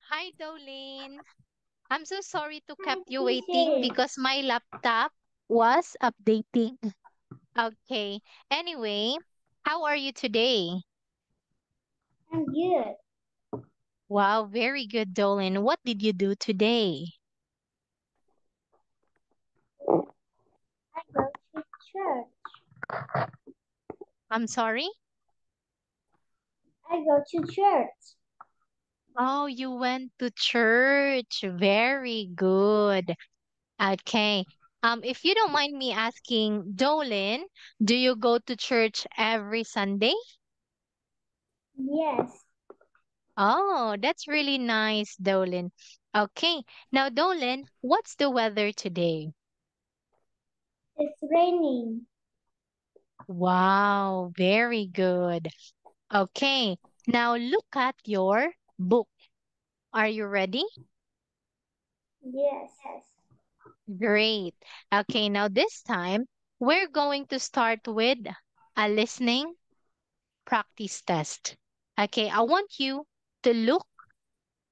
Hi, Dolin. I'm so sorry to Hi, kept you waiting TJ. because my laptop was updating. Okay. Anyway, how are you today? I'm good. Wow, very good, Dolin. What did you do today? I go to church. I'm sorry? I go to church. Oh, you went to church. Very good. Okay. If you don't mind me asking, Dolin, do you go to church every Sunday? Yes, Oh, that's really nice, Dolan. Okay, now Dolan, what's the weather today? it's raining. Wow, very good. Okay, now look at your book. Are you ready? Yes. Great. Okay, now this time we're going to start with a listening practice test. Okay, I want you to look,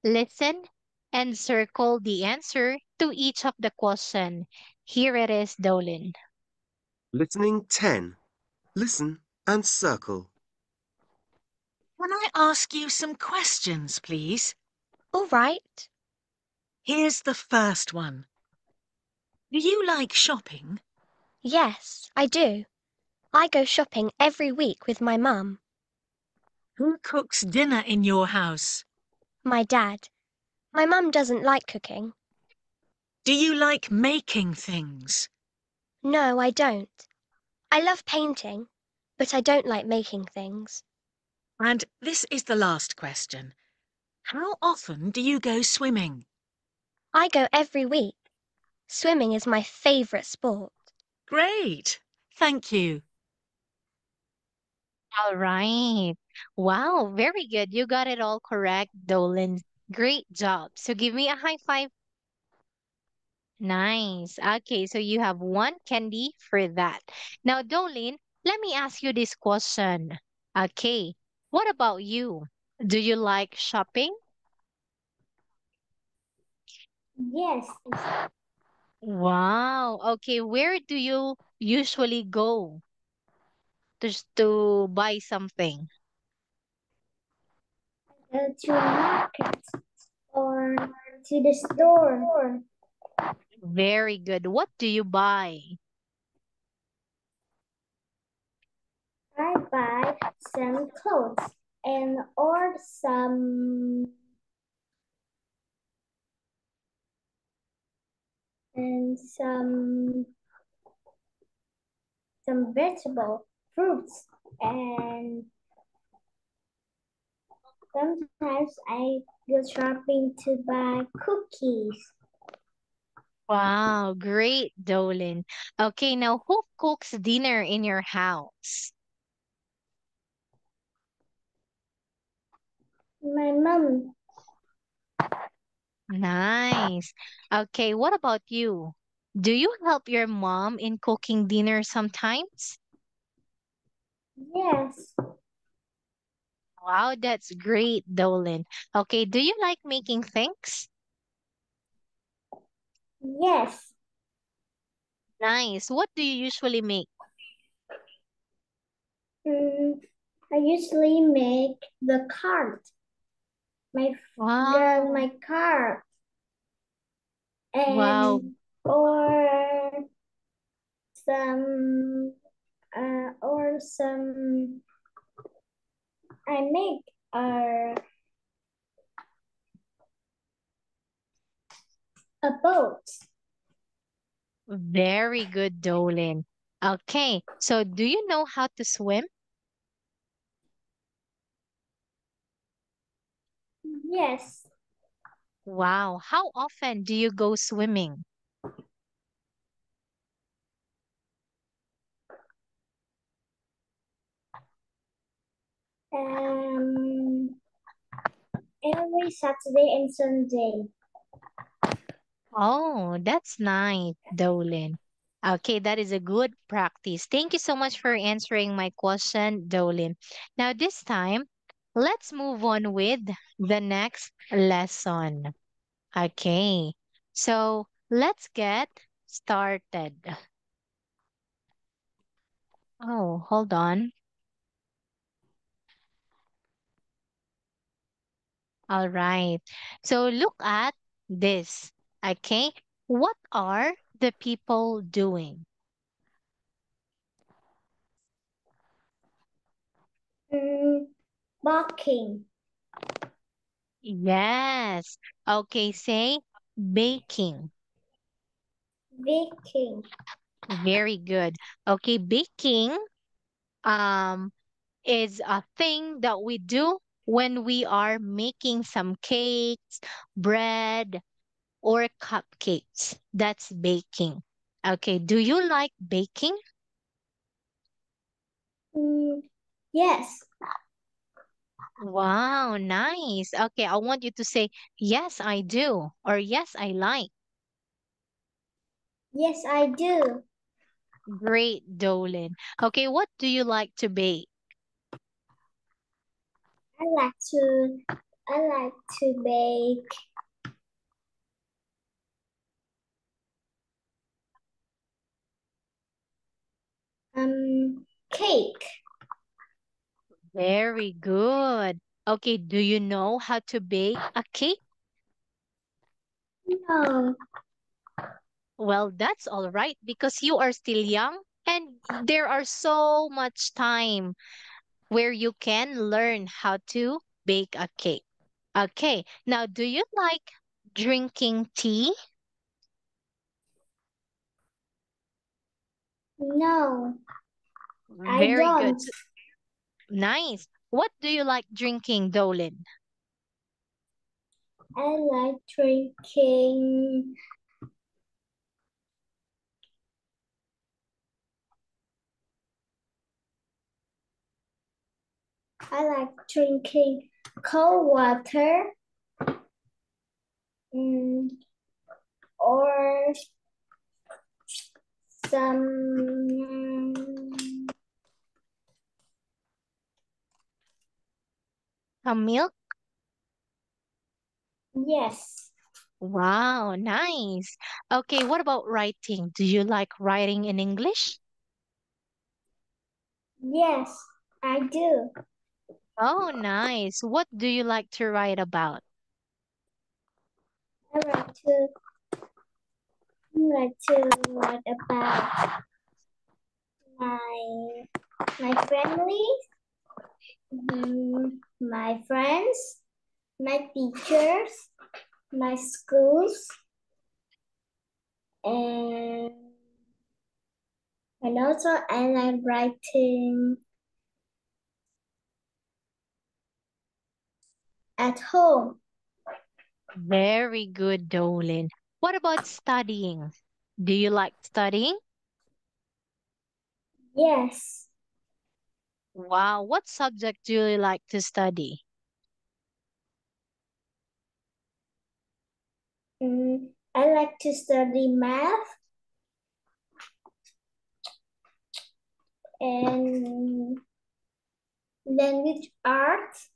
listen, and circle the answer to each of the question. Here it is, Dolan. Listening 10. Listen and circle. Can I ask you some questions, please? All right. Here's the first one. Do you like shopping? Yes, I do. I go shopping every week with my mum, Who cooks dinner in your house? my dad. My mum doesn't like cooking. Do you like making things? No, I don't. I love painting, but I don't like making things. And this is the last question. How often do you go swimming? I go every week. Swimming is my favourite sport. Great. Thank you. All right. Wow, very good. You got it all correct, Dolan. Great job. So give me a high five. Nice. Okay, so you have one candy for that. Now, Dolan, let me ask you this question. Okay, what about you? Do you like shopping? Yes, Wow. Okay, where do you usually go to buy something? go to market or to the store. Very good. What do you buy? I buy some clothes or and some vegetable fruits and sometimes I go shopping to buy cookies. Wow, great, Dolan. Okay, now who cooks dinner in your house? My mom. Nice. Okay, what about you? Do you help your mom in cooking dinner sometimes? Yes. Wow, that's great, Dolan. Okay, do you like making things? Yes. Nice. What do you usually make? Mm, I usually make the card, my Wow. my card, Wow. and or some or some I make a boat. Very good, Dolan. Okay, so do you know how to swim? Yes. Wow. How often do you go swimming? Um, every Saturday and Sunday. Oh, that's nice, Dolan. Okay, that is a good practice. Thank you so much for answering my question, Dolan. Now, this time, let's move on with the next lesson. Okay, so let's get started. Oh, hold on. All right. So look at this. Okay. What are the people doing? Barking. Yes. Okay, say baking. Baking. Very good. Okay, baking um is a thing that we do when we are making some cakes, bread, or cupcakes. That's baking. Okay, do you like baking? Yes. Wow, nice. Okay, I want you to say, yes, I do, or yes, I like. Yes, I do. Great, Dolan. Okay, what do you like to bake? I like to I like to bake cake. Very good. Okay, do you know how to bake a cake? No. Well, that's all right because you are still young and there are so much time where you can learn how to bake a cake. Okay, now do you like drinking tea? No, I Very good. don't. Nice. What do you like drinking, Dolan? I like drinking cold water mm, or some Some milk? yes. Wow, nice. Okay, what about writing? Do you like writing in English? Yes, I do. Oh, nice. What do you like to write about? I like to write about my my family, my friends, my teachers, my schools, and also I like writing at home. Very good, Dolan. What about studying? Do you like studying? Yes, Wow, what subject do you like to study? I like to study math and language arts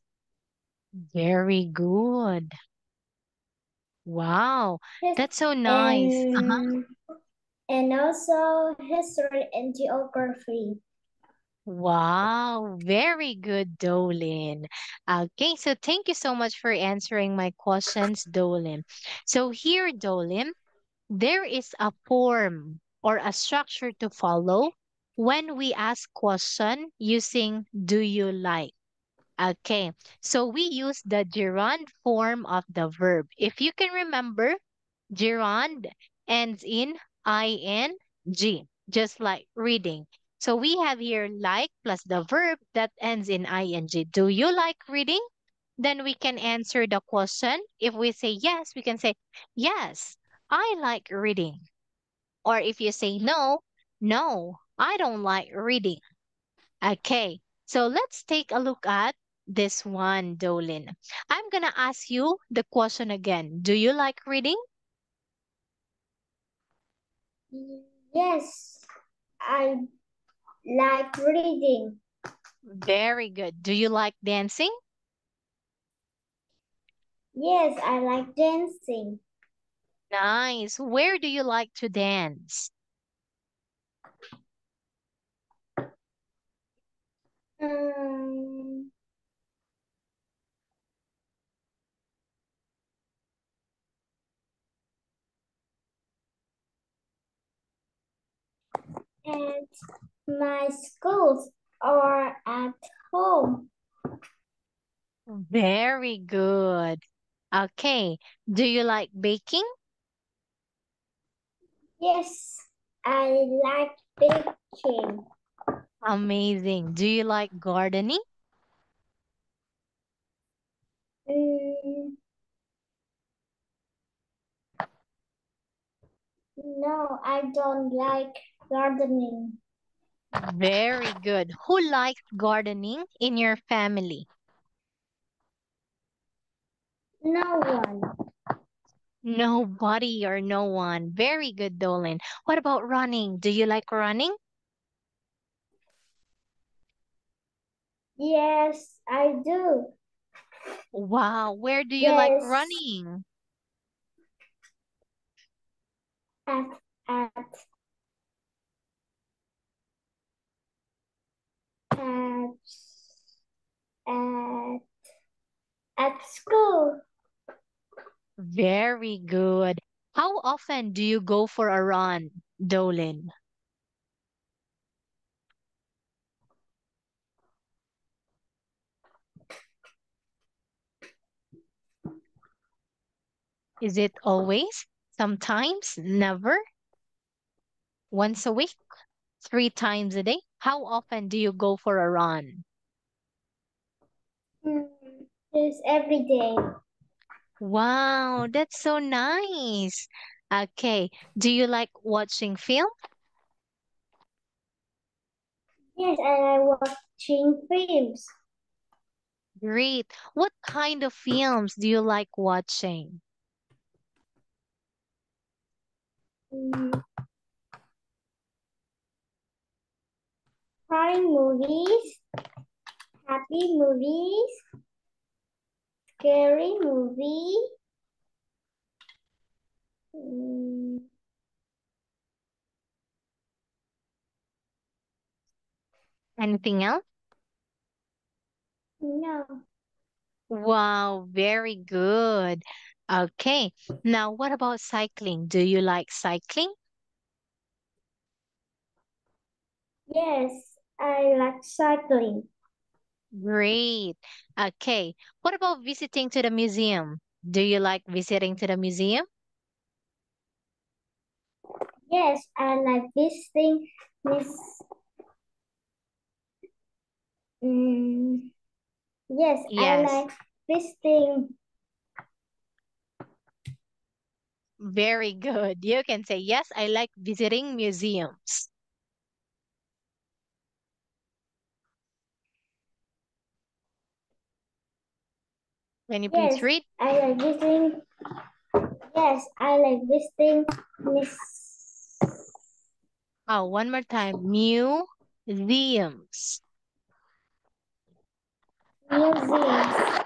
Very good. Wow, his- that's so nice. and also history and geography. Wow, very good, Dolan. Okay, so thank you so much for answering my questions, Dolan. So here, Dolan, there is a form or a structure to follow when we ask question using do you like. Okay, so we use the gerund form of the verb. If you can remember, gerund ends in ing, just like reading. So we have here like plus the verb that ends in ing. Do you like reading? Then we can answer the question. If we say yes, we can say, yes, I like reading. Or if you say no, no, I don't like reading. Okay, so let's take a look at this one, Dolin. I'm gonna ask you the question again. Do you like reading? Yes, I like reading. Very good. Do you like dancing? Yes, I like dancing. Nice. Where do you like to dance? Um, and my schools are at home. Very good. Okay. Do you like baking? Yes, I like baking. Amazing. Do you like gardening? Mm, no, I don't like gardening. Very good. Who likes gardening in your family? No one. Nobody or no one. Very good, Dolan. What about running? Do you like running? Yes, I do. Wow. Where do you like Yes, running? at at at at at school. Very good. How often do you go for a run, Dolan? Is it always? Sometimes? Never? Once a week? 3 times a day? How often do you go for a run? Mm, It's every day. Wow, that's so nice. Okay. Do you like watching film? Yes, I like watching films. Great. What kind of films do you like watching? Mm, Crying movies, happy movies, scary movie. Mm, Anything else? no. Wow, very good. Okay. Now, what about cycling? Do you like cycling? Yes, I like cycling. Great. Okay. What about visiting to the museum? Do you like visiting to the museum? Yes, I like visiting this. Mm, yes, I Yes, like visiting. very good. You can say, yes, I like visiting museums. Can you please Yes, read? I like visiting. Yes, I like visiting Miss Oh, one more time. Museums. museums.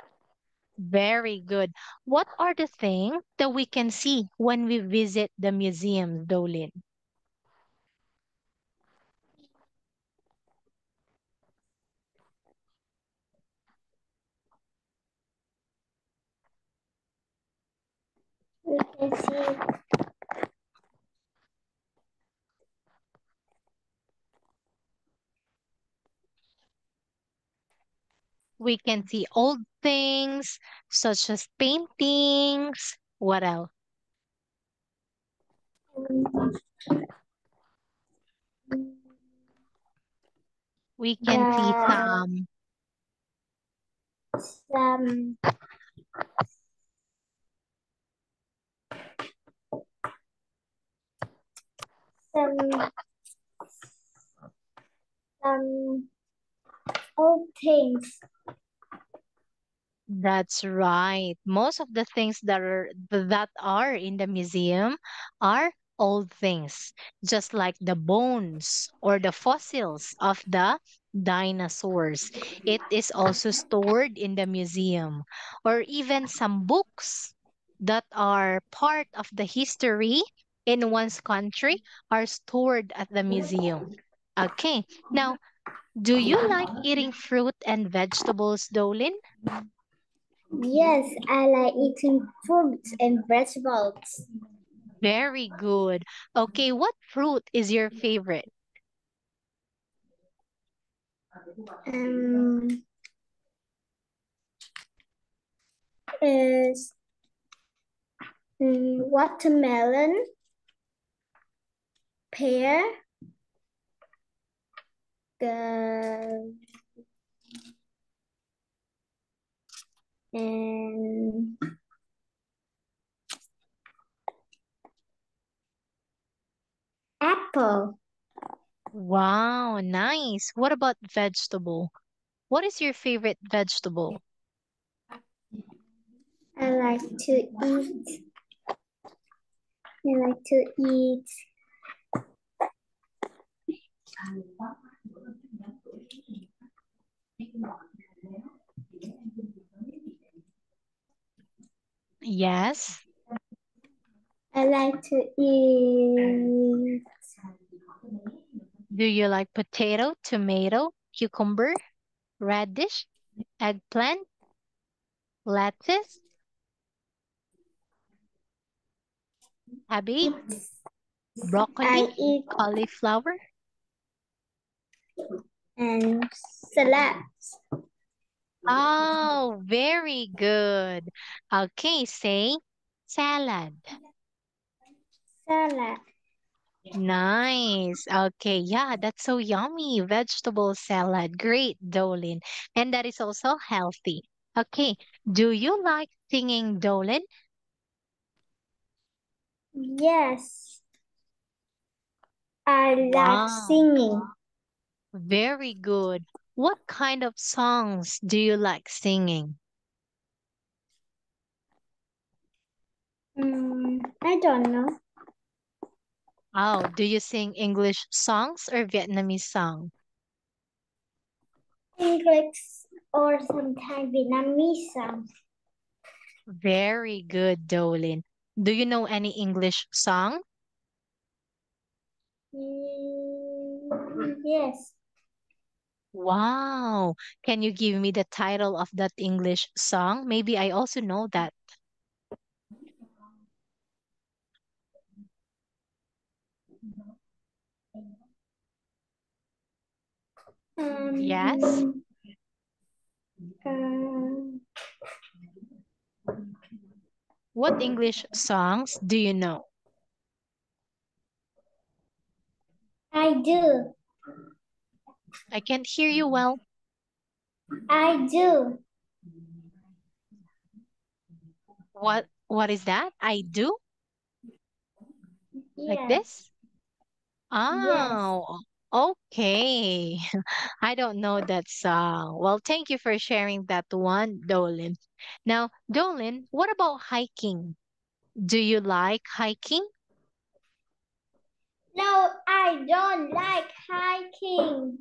Very good. What are the things that we can see when we visit the museums, Dolin? We can see We can see old things such as paintings. What else? um, We can see the some some some old things. That's right. Most of the things that are in the museum are old things, just like the bones or the fossils of the dinosaurs. It is also stored in the museum, or even some books that are part of the history in one's country are stored at the museum. Okay, now, do you like eating fruit and vegetables, Dolin? Yes, I like eating fruits and vegetables. Very good. Okay, what fruit is your favorite? Um, is watermelon, pear, the and apple. Wow, nice. What about vegetable? What is your favorite vegetable? I like to eat. I like to eat Yes. I like to eat Do you like potato, tomato, cucumber, radish, eggplant, lettuce, cabbage, broccoli, I eat cauliflower? and salad. Oh, very good. Okay, say salad. Salad. Nice. Okay, yeah, that's so yummy. Vegetable salad. Great, Dolin. And that is also healthy. Okay, do you like singing, Dolin? Yes, I like Wow, singing. very good. What kind of songs do you like singing? I don't know. Oh, do you sing English songs or Vietnamese song? English or sometimes Vietnamese songs. Very good, Dolin. Do you know any English song? Yes. Wow. Can you give me the title of that English song? Maybe I also know that. Yes. Um, uh, What English songs do you know? I do. I can't hear you well. I do. What is that? I do? Like Yes. this? Yes. Oh, okay. I don't know that song. Well, thank you for sharing that one, Dolin. Now, Dolin, what about hiking? Do you like hiking? No, I don't like hiking.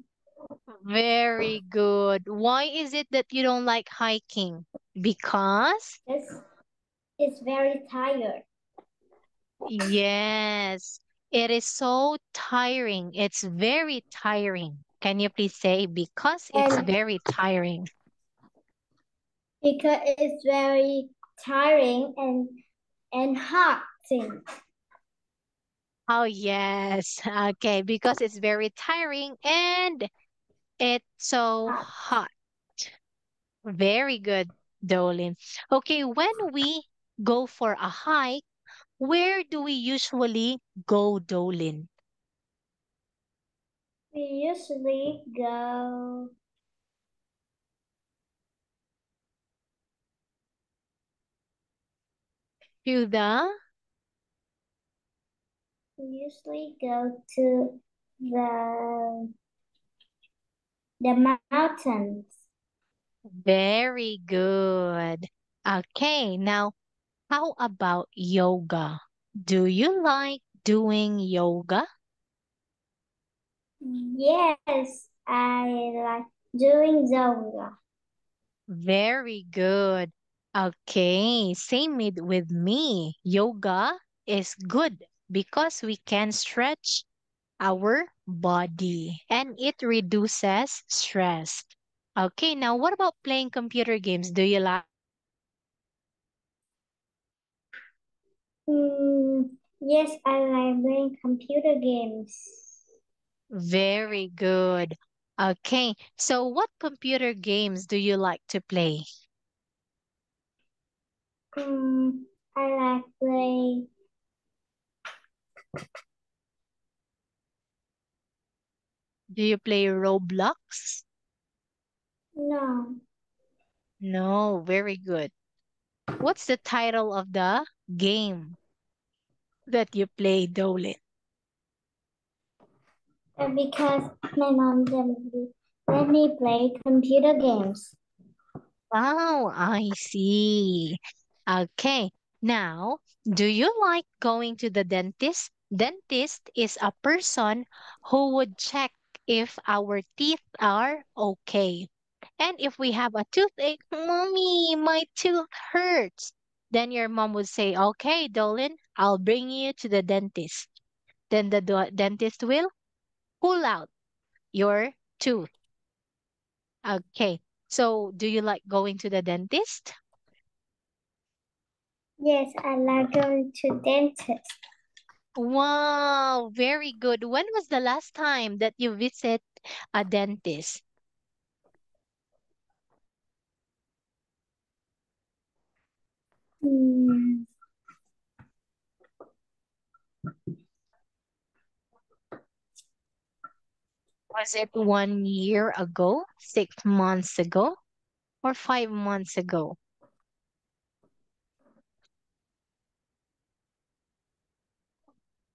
Very good. Why is it that you don't like hiking? Because? It's very tired. Yes, it is so tiring. It's very tiring. Can you please say because it's And very tiring? because it's very tiring and hot thing. Oh, yes. Okay, because it's very tiring and it's so Hot. hot. Very good, Dolin. Okay, when we go for a hike, where do we usually go, Dolin? We usually go To the we usually go to the the mountains. very good. Okay, now how about yoga? Do you like doing yoga? Yes, I like doing yoga. Very good. Okay, same with me. Yoga is good because we can stretch our body and it reduces stress. Okay, now what about playing computer games? Do you like? Yes, I like playing computer games. Very good. Okay, so what computer games do you like to play? I like play. Do you play Roblox? No, No, very good. What's the title of the game that you play, Dolan? because my mom didn't let me play computer games. Oh, I see. Okay. Now, do you like going to the dentist? Dentist is a person who would check if our teeth are okay. And if we have a toothache, Mommy, my tooth hurts. Then your mom would say, Okay, Dolan, I'll bring you to the dentist. Then the dentist will pull out your tooth. Okay. So, do you like going to the dentist? Yes, I like going to dentist. Wow, very good. When was the last time that you visit a dentist? Hmm, Was it 1 year ago, 6 months ago, or 5 months ago?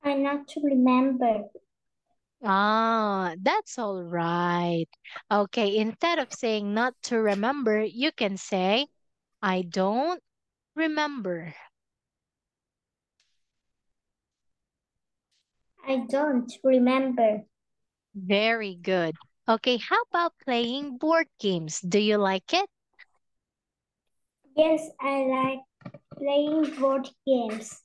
I not to remember. Ah, that's all right. Okay, instead of saying not to remember, you can say, I don't remember. I don't remember. Very good. Okay, how about playing board games? Do you like it? Yes, I like playing board games.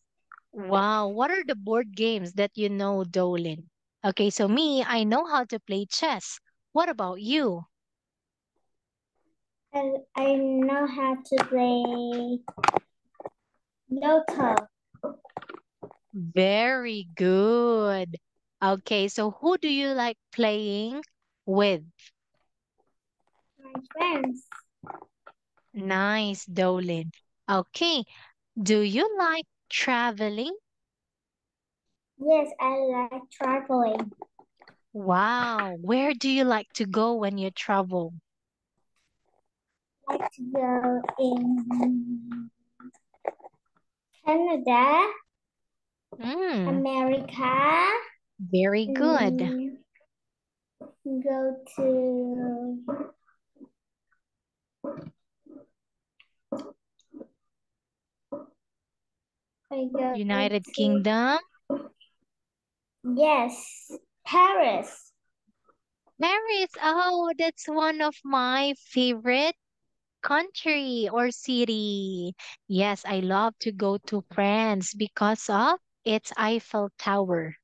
Wow, what are the board games that you know, Dolan? Okay, so me, I know how to play chess. What about you? I know how to play Lotto. Very good. Okay, so who do you like playing with? My friends. Nice, Dolan. Okay, do you like traveling? Yes, I like traveling. Wow, where do you like to go when you travel? I like to go in Canada, Hmm, America, very good. mm, go to I go United to Kingdom, yes, Paris. Paris. Oh, that's one of my favorite country or city. Yes, I love to go to France because of its Eiffel Tower.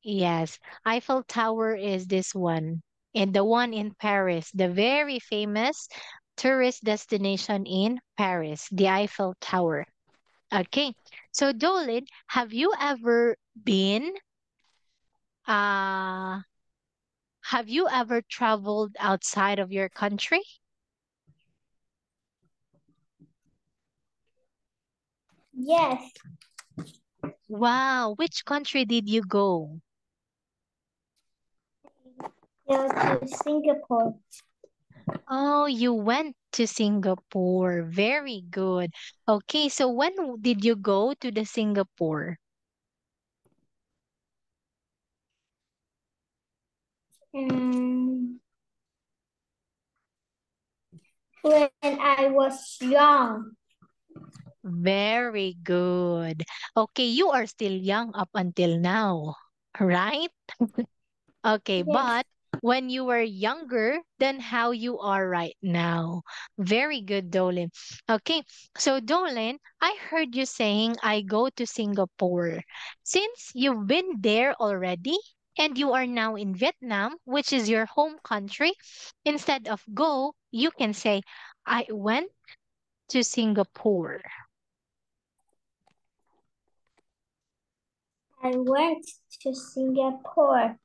Yes, Eiffel Tower is this one. And the one in Paris, the very famous tourist destination in Paris, the Eiffel Tower. Okay. So Dolan, uh have you ever traveled outside of your country? Yes, Wow, which country did you go? go to Singapore. Oh, you went to Singapore. Very good. Okay, so when did you go to the Singapore? Um, when I was young. Very good. Okay, you are still young up until now, right? Okay, Yes, but when you were younger than how you are right now. Very good, Dolin. Okay, so Dolin, I heard you saying I go to Singapore. Since you've been there already and you are now in Vietnam, which is your home country, instead of go, you can say I went to Singapore. I went to Singapore.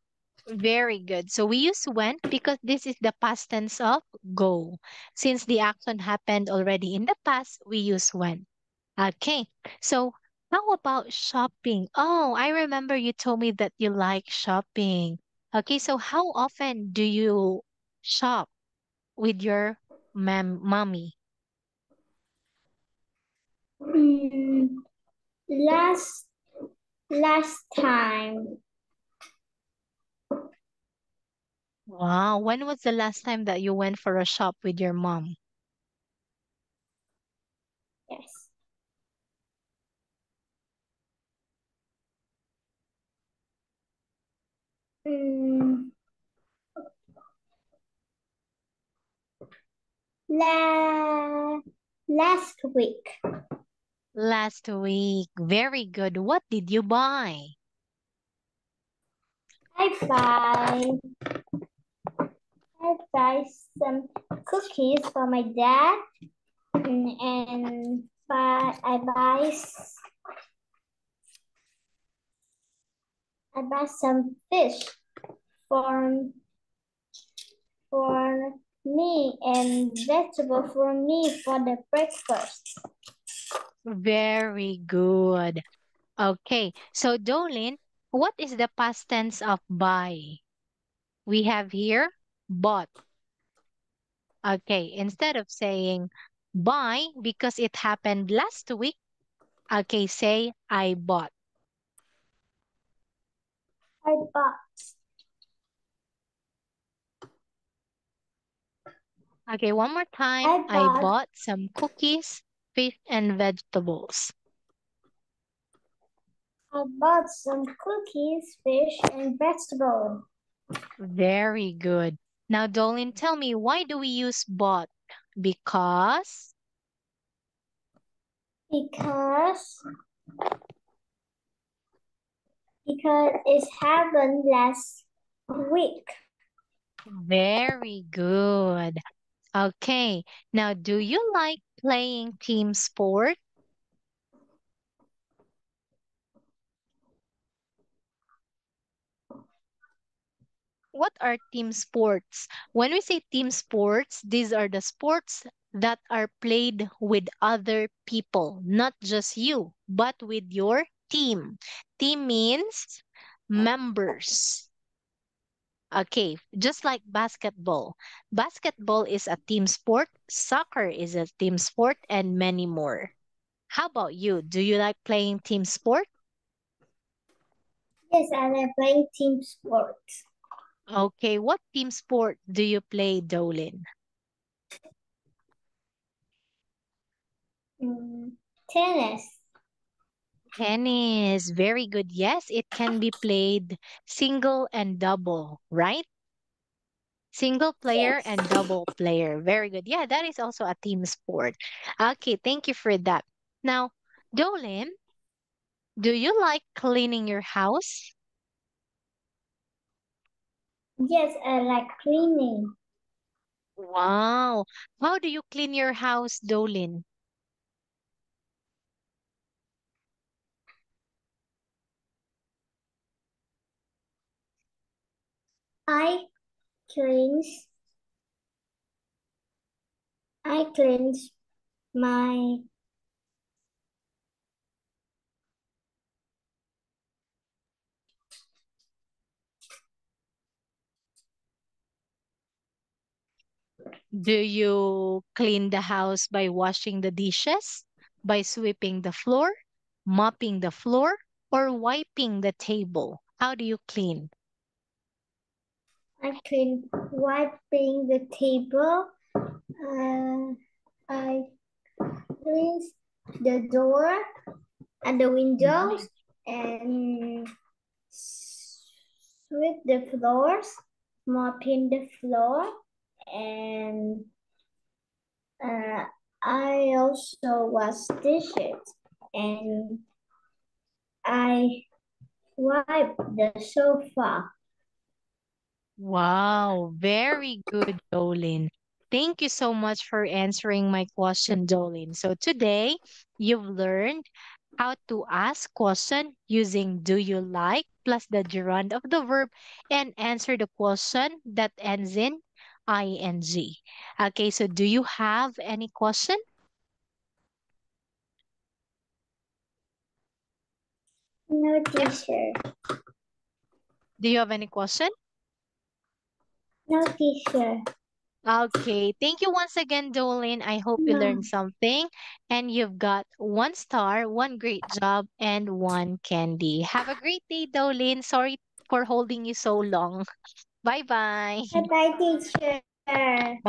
Very good. So we use went because this is the past tense of go. Since the action happened already in the past, we use went. Okay. So how about shopping? Oh, I remember you told me that you like shopping. Okay. So how often do you shop with your mommy? Mm, last time. Wow. When was the last time that you went for a shop with your mom? Yes. Mm, last week. Last week. Very good. What did you buy? I buy some cookies for my dad, and I buy some fish for for me and vegetable for me for the breakfast. Very good. Okay, so Dolin, what is the past tense of buy? We have here bought. Okay, instead of saying buy because it happened last week, okay, say I bought. I bought Okay, one more time. I I bought bought some cookies, fish, and vegetables. I bought some cookies, fish, and vegetable Very good. Now, Dolin, tell me, why do we use bought? Because because it happened last week. very good. Okay. Now, do you like playing team sport? What are team sports? When we say team sports, these are the sports that are played with other people, not just you, but with your team. Team means members. Okay, just like basketball. Basketball is a team sport, soccer is a team sport, and many more. How about you? Do you like playing team sport? Yes, I like playing team sports. Okay, what team sport do you play, Dolin? Tennis. Tennis, very good. Yes, it can be played single and double, right? Single player Yes. and double player. Very good. Yeah, that is also a team sport. Okay, thank you for that. Now, Dolin, do you like cleaning your house? Yes, I like cleaning. Wow. How do you clean your house, Dolin? I cleanse I cleanse my Do you clean the house by washing the dishes, by sweeping the floor, mopping the floor, or wiping the table? How do you clean? I clean wiping the table. I cleanse the door and the Mhm. windows and sweep the floors. mopping the floor, and I also wash dishes, and I wipe the sofa. Wow, very good, Jolene. Thank you so much for answering my question, Jolene. So today you've learned how to ask question using do you like plus the gerund of the verb and answer the question that ends in ing. Okay, so do you have any question? No, teacher. Do you have any question? No, teacher. Okay, thank you once again, Jolene. I hope you No. learned something and you've got 1 star, one great job, and one candy. Have a great day, Jolene. Sorry for holding you so long. Bye bye. Bye-bye, teacher. Bye.